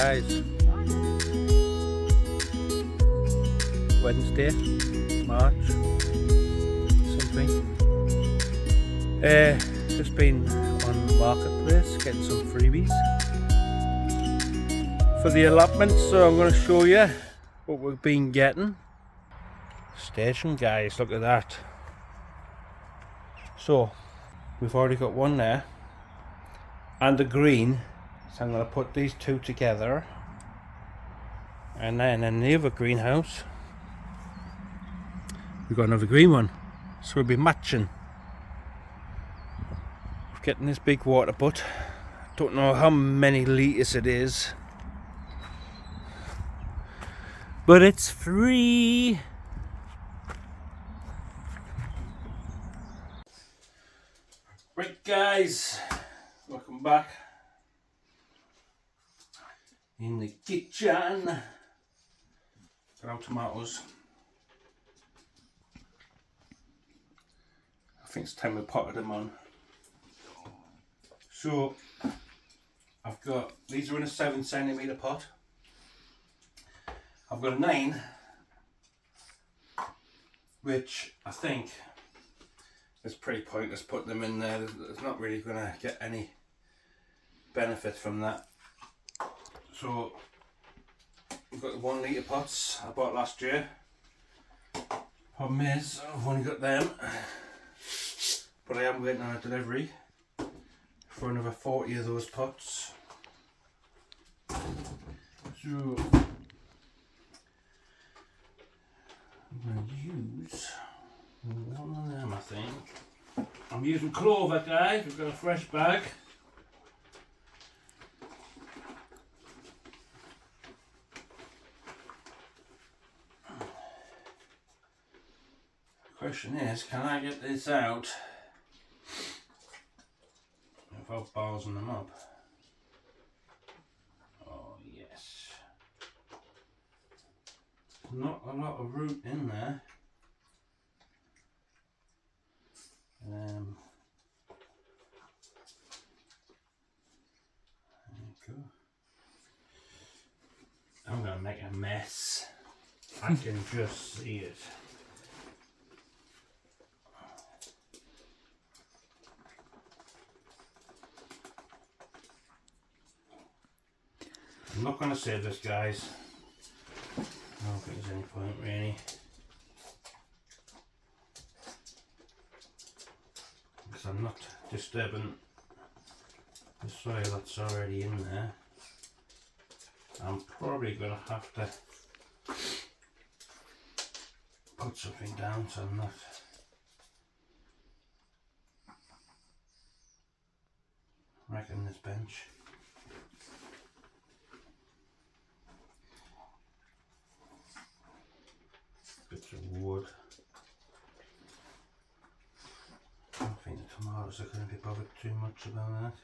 guys. Wednesday, March something. Just been on Marketplace getting some freebies for the allotment, so I'm going to show you what we've been getting. Station guys, look at that. So we've already got one there and the green, so I'm going to put these two together, and then in the other greenhouse we've got another green one, so we'll be matching. We're getting this big water butt, don't know how many litres it is, but it's free. Right guys, welcome back in the kitchen. Got our tomatoes. I think it's time we potted them on. So I've got, these are in a 7cm pot. I've got a 9, which I think it's pretty pointless putting them in there. It's not really going to get any benefit from that. So we've got the 1 litre pots I bought last year. Problem is I've only got them, but I am waiting on a delivery for another 40 of those pots. So I'm going to use one of them, I think. I'm using clover guys, we've got a fresh bag. The question is, can I get this out without ballsing them up? Oh yes. Not a lot of root in there. There you go. I'm going to make a mess. I can just see it. I'm not going to save this guys. I don't think there's any point really. Because I'm not disturbing the soil that's already in there. I'm probably going to have to put something down so I'm not wrecking this bench. Bits of wood. I don't think the tomatoes are going to be bothered too much about that.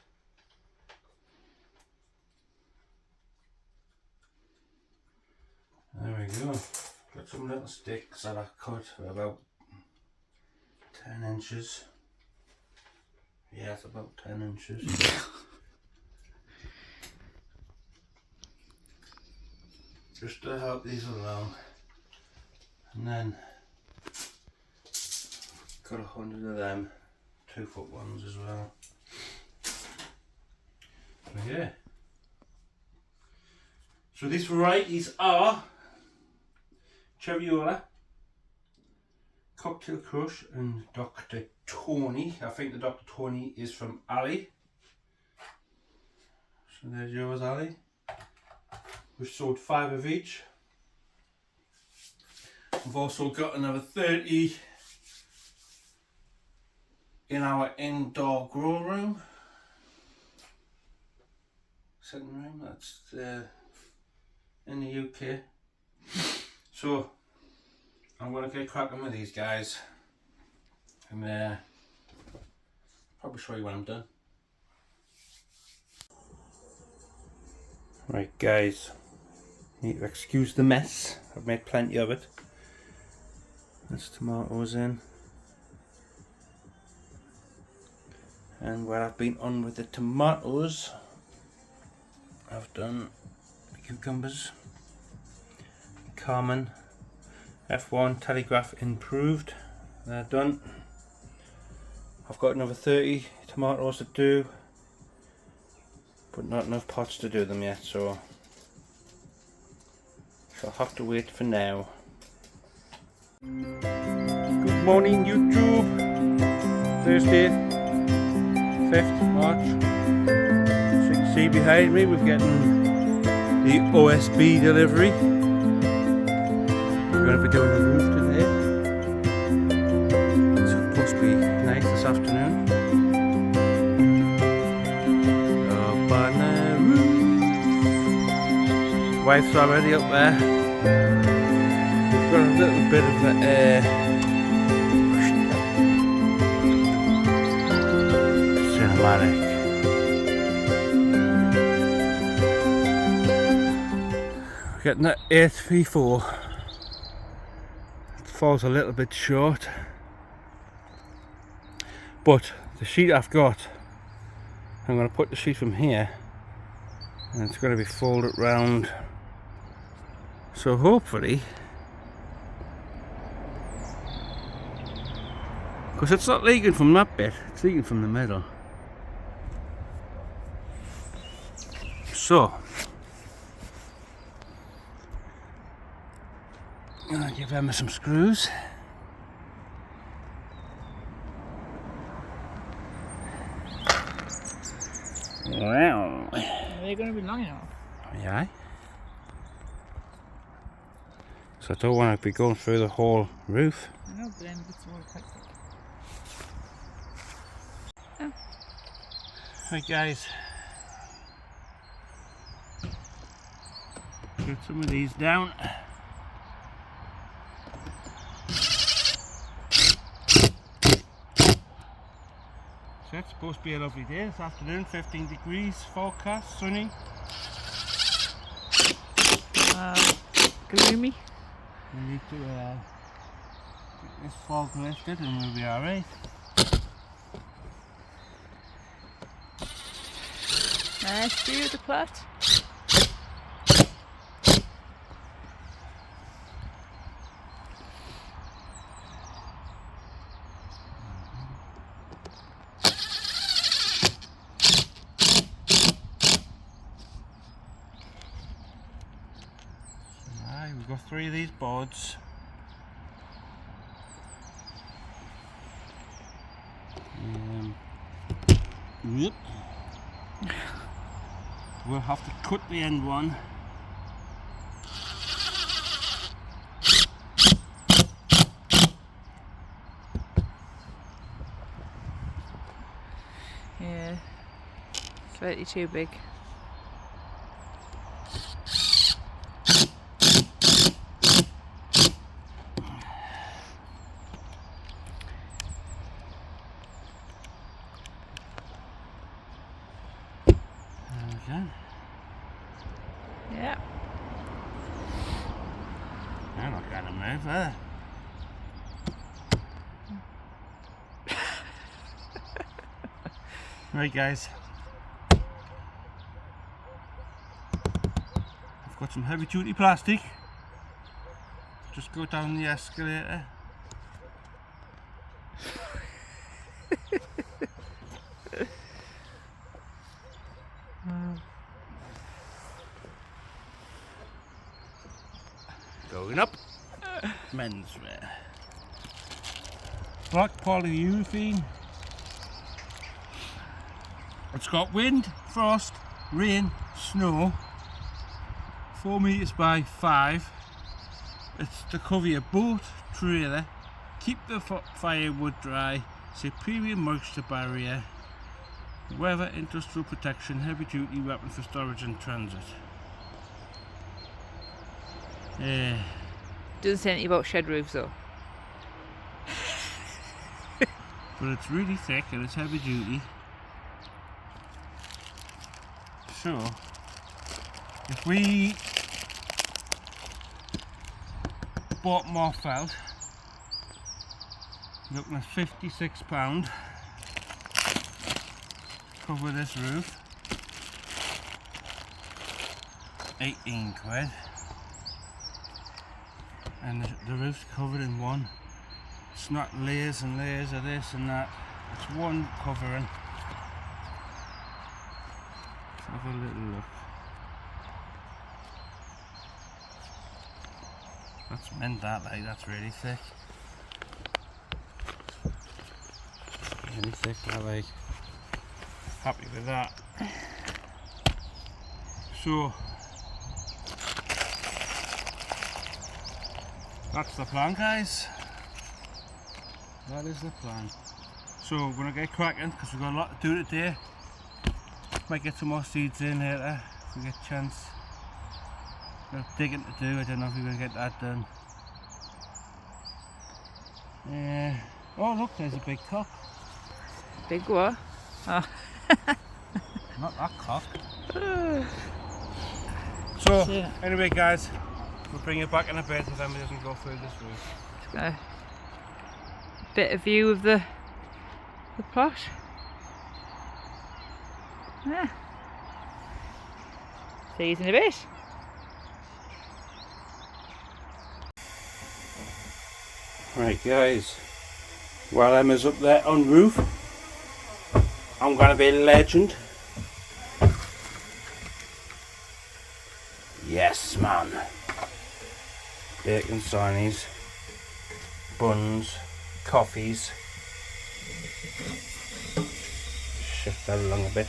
There we go. Got some little sticks that I cut about 10 inches. Yeah, it's about 10 inches. Just to help these along. And then got 100 of them, 2-foot ones as well. So yeah. So these varieties are Cherryola, Cocktail Crush and Dr. Tony. I think the Dr. Tony is from Ali. So there's yours, Ali. We've sold 5 of each. We've also got another 30 in our indoor grow room. Sitting room, that's in the UK. So I'm going to get cracking with these guys and probably show you when I'm done. Right guys, you need to excuse the mess, I've made plenty of it. There's tomatoes in. And while I've been on with the tomatoes, I've done cucumbers. Carmen F1 Telegraph improved. They're done. I've got another 30 tomatoes to do, but not enough pots to do them yet, so I'll have to wait for now. Good morning YouTube. Thursday 5th March. So you can see behind me we're getting the OSB delivery. We're going to be doing the roof today. It's supposed to be nice this afternoon. Up on the roof. Wife's already up there. We've got a little bit of cinematic. We're getting that 834. It falls a little bit short, but the sheet I've got, I'm going to put the sheet from here and it's going to be folded round, so hopefully, because it's not leaking from that bit, it's leaking from the middle. So I'm going to give Emma some screws. Wow. Are they going to be long enough? Yeah. So I don't want to be going through the whole roof. I know, but then it's all quite thick. Oh. Right guys. Get some of these down. So it's supposed to be a lovely day this afternoon, 15 degrees, forecast, sunny. Gloomy. We need to get this fog lifted and we'll be alright. Nice view of the plot. We've got 3 of these boards. Yep. We'll have to cut the end one. Yeah, slightly too big. Yeah. I'm not going to move there. Right guys, I've got some heavy duty plastic. Just go down the escalator. Going up. Menswear. Black polyurethane. It's got wind, frost, rain, snow. 4 meters by 5. It's to cover your boat, trailer, keep the firewood dry, superior moisture barrier, weather, industrial protection, heavy duty weapon for storage and transit. Doesn't say anything about shed roofs though. But it's really thick and it's heavy duty. So, if we bought more felt, looking at £56 cover this roof. 18 quid. And the roof's covered in one. It's not layers and layers of this and that. It's one covering. Let's have a little look. That's meant that, like, that's really thick. Really thick, that, like. Happy with that. So that's the plan, guys. That is the plan. So we're gonna get cracking because we've got a lot to do today. Might get some more seeds in later if we get a chance. Got digging to do. I don't know if we're gonna get that done. Oh look, there's a big cock. Big what? Oh. Not that cock. So anyway, guys, we'll bring you back in a bit if Emma doesn't go through this roof. Just got a bit of view of the plot. Yeah. See you in a bit. Right, guys, while Emma's up there on roof, I'm gonna be a legend. Yes, man. Bacon sarnies, buns, coffees. Shift that along a bit.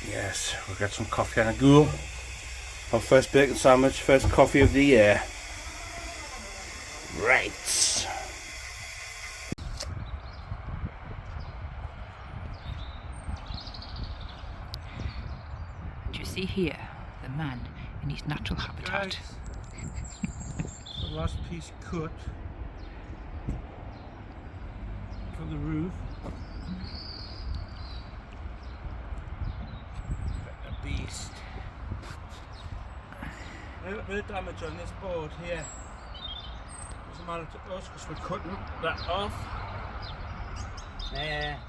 Yes, we'll get some coffee and a go. Our first bacon sandwich, first coffee of the year. Right. Do you see here the man in his natural habitat? The last piece cut for the roof. A beast. A little bit of damage on this board here. Doesn't matter to us because we're cutting that off. It's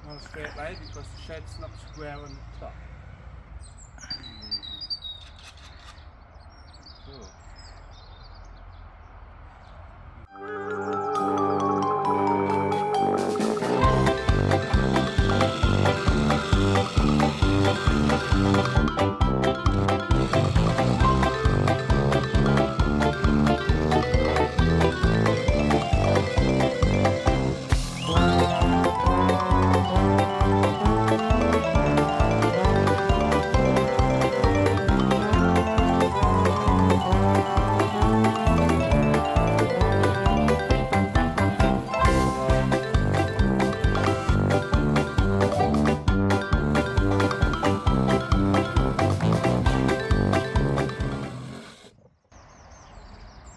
not a straight line because the shed's not square on the top. So.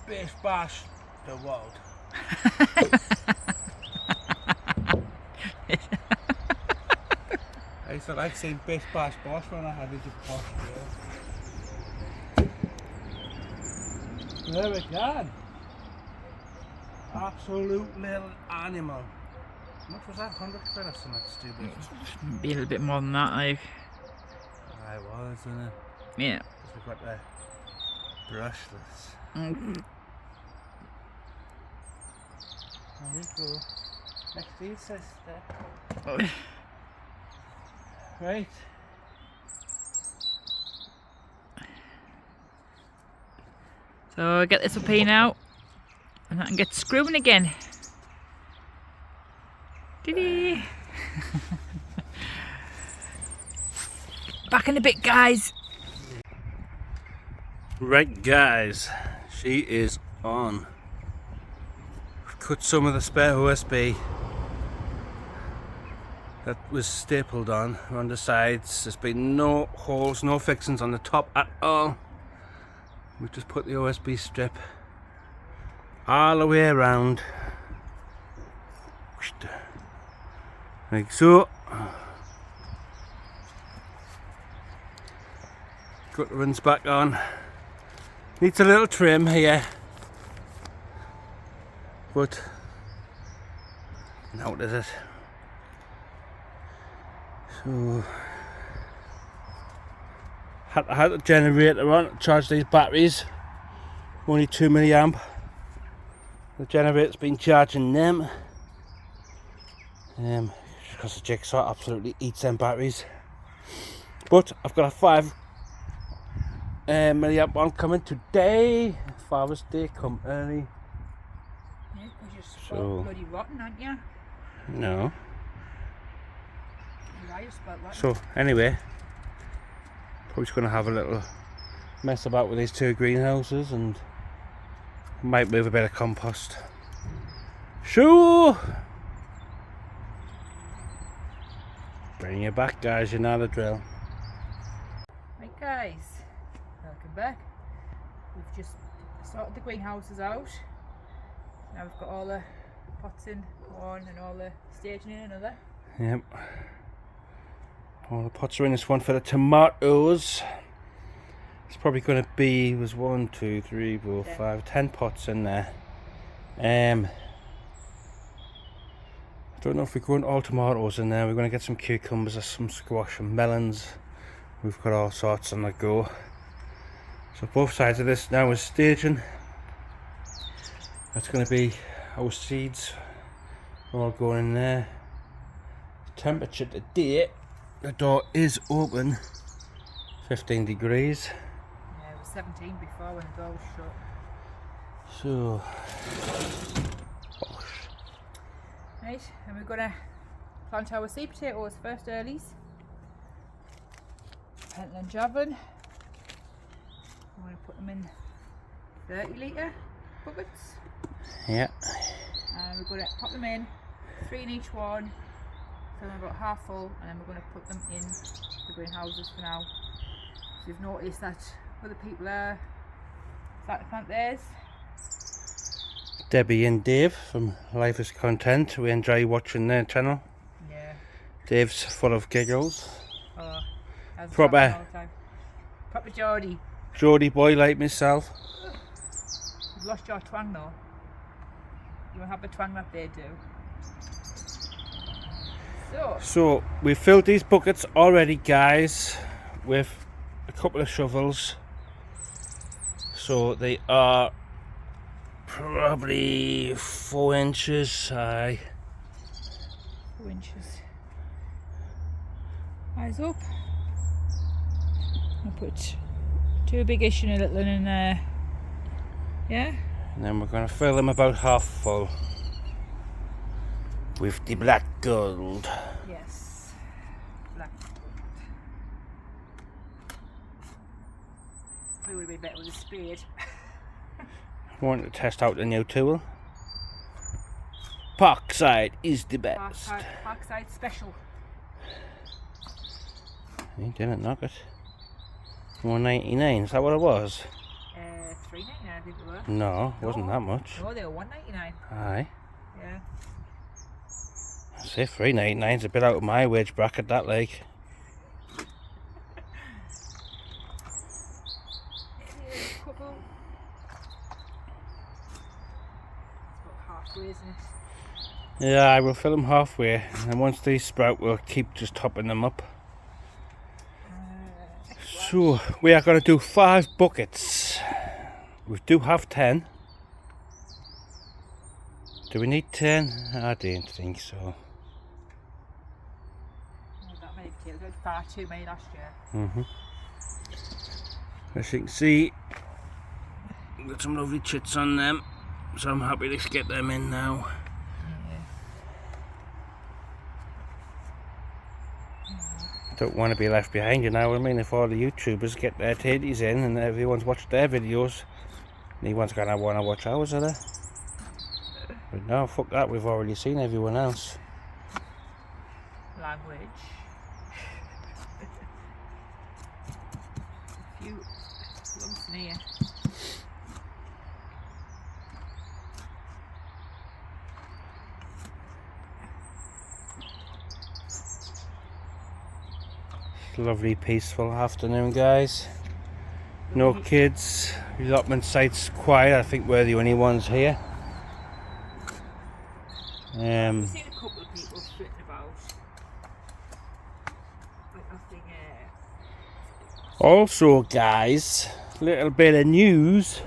Bish bash the world. I used to like saying bish bash bosh when I had it posh girl. There we go. Absolute little animal. How much was that? 100 quid or something stupid? Be a little bit more than that, like. I was, isn't it? Yeah. Because we've got the brushless. There you go. Next to your sister. Right. So get this up here now, and I can get screwing again. Diddy. Back in a bit, guys. Right, guys, she is on. We've cut some of the spare OSB that was stapled on the sides. There's been no holes, no fixings on the top at all. We've just put the OSB strip all the way around, like so. Got the runs back on. Needs a little trim here, but now does it. So had the generator on to charge these batteries. Only 2 milliamp. The generator's been charging them. Because the Jigsaw absolutely eats them batteries. But I've got a 5 milliamp one coming today. Father's Day come early. Yeah, because you're spoiled bloody rotten, aren't you? No. You are, you're spoiled rotten. So anyway, probably just going to have a little mess about with these 2 greenhouses and might move a bit of compost. Sure. Bring you back, guys. You know the drill. Right, guys, welcome back. We've just sorted the greenhouses out. Now we've got all the pots in one and all the staging in another. Yep. All the pots are in this one for the tomatoes. It's probably going to be, there's 1, 2, 3, 4, 5, 10 pots in there. I don't know if we're growing all tomatoes in there. We're going to get some cucumbers or some squash and melons. We've got all sorts on the go. So both sides of this now is staging. That's going to be our seeds all going in there. Temperature today, the door is open, 15 degrees. Yeah, it was 17 before when the door was shut. So, right, and we're going to plant our sweet potatoes first earlies. Pentland Javelin. I'm going to put them in 30 litre buckets. yeah, And we're going to pop them in, 3 in each one, fill them about half full, and then we're going to put them in the greenhouses for now. So you've noticed that other people are starting to plant theirs. Debbie and Dave from Life is Content. We enjoy watching their channel. Yeah. Dave's full of giggles. Oh, that's Proper. all the time. Proper Geordie. Geordie boy like myself. You've lost your twang though. You won't have the twang that they do. So we've filled these buckets already, guys, with a couple of shovels. So they are probably 4 inches high. 4 inches. Eyes up. I'll put 2 big-ish and a little one in there. Yeah? And then we're going to fill them about half full with the black gold. Yes. Black gold. Probably would have been better with a spade. I want to test out the new tool. Parkside is the best. Parkside special. He didn't knock it. 199, is that what it was? $3.99 I think they were. No, it wasn't that much. No, they were $1.99. Aye. Yeah. I say $3.99's a bit out of my wage bracket, that like. Couple. It's about halfway, isn't it? Yeah, I will fill them halfway, and once they sprout, we'll keep just topping them up. So, we are going to do 5 buckets. We do have 10. Do we need 10? I don't think so. Not that many potatoes. We had far too many last year. As you can see, we've got some lovely chits on them, so I'm happy to get them in now. Don't want to be left behind, you know what I mean? If all the YouTubers get their titties in and everyone's watched their videos, anyone's gonna want to watch ours, are they? But no, fuck that, we've already seen everyone else. Language. A few lumps in here. Lovely peaceful afternoon, guys. No kids. Allotment site's quiet. I think we're the only ones here. We've seen a couple of people flitting about, but nothing Also guys, little bit of news.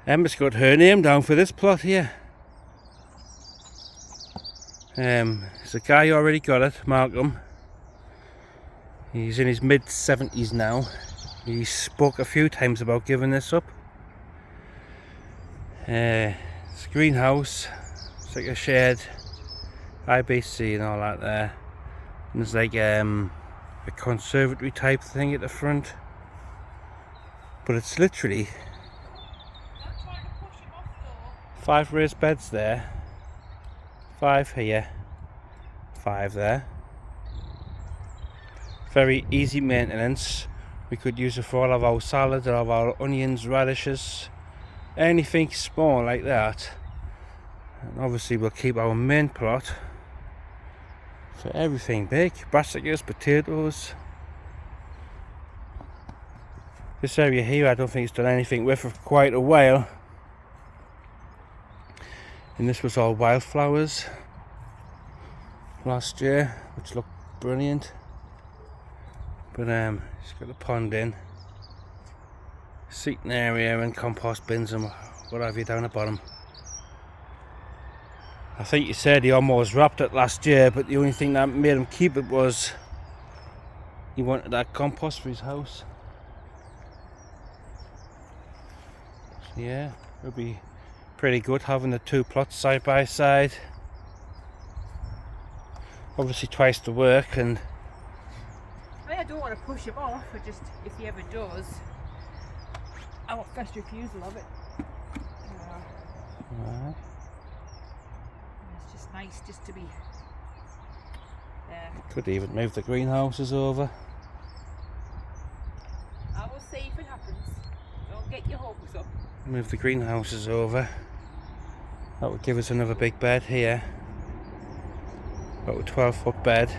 Emma's got her name down for this plot here. There's a guy who already got it, Malcolm. He's in his mid-70s now. He spoke a few times about giving this up. It's a greenhouse, it's like a shed, IBC and all that there. And there's like a conservatory type thing at the front. But it's literally 5 raised beds there, 5 here, 5 there. Very easy maintenance. We could use it for all of our salad, all of our onions, radishes, anything small like that. And obviously we'll keep our main plot for everything big, brassicas, potatoes. This area here I don't think it's done anything with for quite a while. And this was all wildflowers last year, which looked brilliant. But it's got a pond in, seating area and compost bins and what have you down the bottom. I think you said he almost wrapped it last year, but the only thing that made him keep it was he wanted that compost for his house. So yeah, it'll be pretty good having the 2 plots side by side. Obviously twice the work, and I don't want to push him off, but just if he ever does, I want first refusal of it. It's just nice just to be there. Could even move the greenhouses over. I will see if it happens. Don't get your hopes up. Move the greenhouses over. That would give us another big bed here. About a 12-foot bed.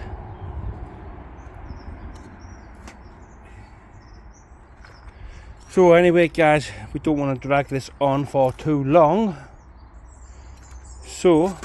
So anyway guys, we don't want to drag this on for too long. So